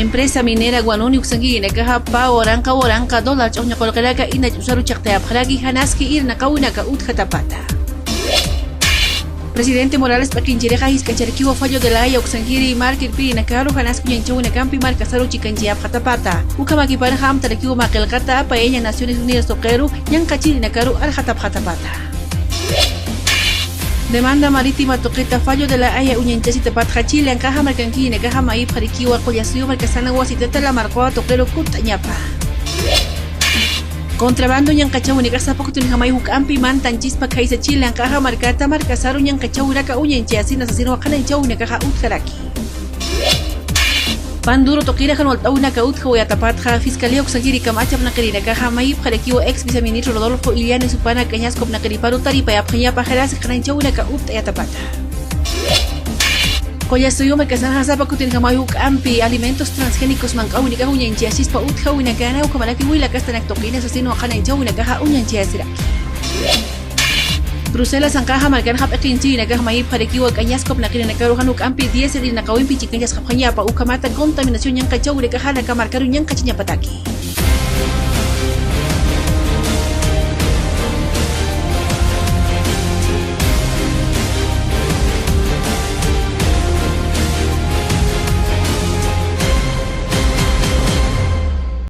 Empresa minera Guanuni Uxangui nakaha pa oranka dólar choknya kolkalaka ina usaru chakta apharagi hanaski ir nakaunaka utjatapata. Presidente Morales pakinchireja hiskacharkiwa fallo de la Haya Uxangiri market pi nakaru hanaski yanchau nakampi marcasaru chikanchiap jatapata. Ukamakipar ham tarakiwa makelkata pa ella Naciones Unidas toqueru yankachiri nakaru al jatapata. Demanda marítima toqueta fallo de la Haya Uñanchasi Tapatja Chile en caja mercanquina caja maíz jariquiwa collasivo marcasana guasiteta la marcoa toquero kutañapa. Contrabando yankachau unicasa pocotun jamai hukampi mantan chispa kaisa Chile en caja marcata marcasaru yankachau uraka uñanchasi nasasino wakana una caja utjaraki. Panduro toquira janolta una cautja uyatapatja fiscalía Uxangiri camachap naquerina caja maíz jariquiwa ex viceministro Rodolfo Iliana Supana Cañascop naqueriparu taripa yapjaña pajaras jananchau una cautja yatapata. Collasuyo marcasan hasapa kutin jamai hukampi alimentos transgénicos mancaunica uñanchiasis pa utja uinacana ukamalaki huila castanak toquina asesino jananchau una caja uñanchiasiraki. Bruselas ang kaha markan hap akinchi na kaha maip harikiwa Cañascop na kinakaruhan ukampi 10 din nakawimpi chikanjas kapanya pa ukamata kontaminasyon yang kacau de kaha na kamarkaru yang kachanya pataki.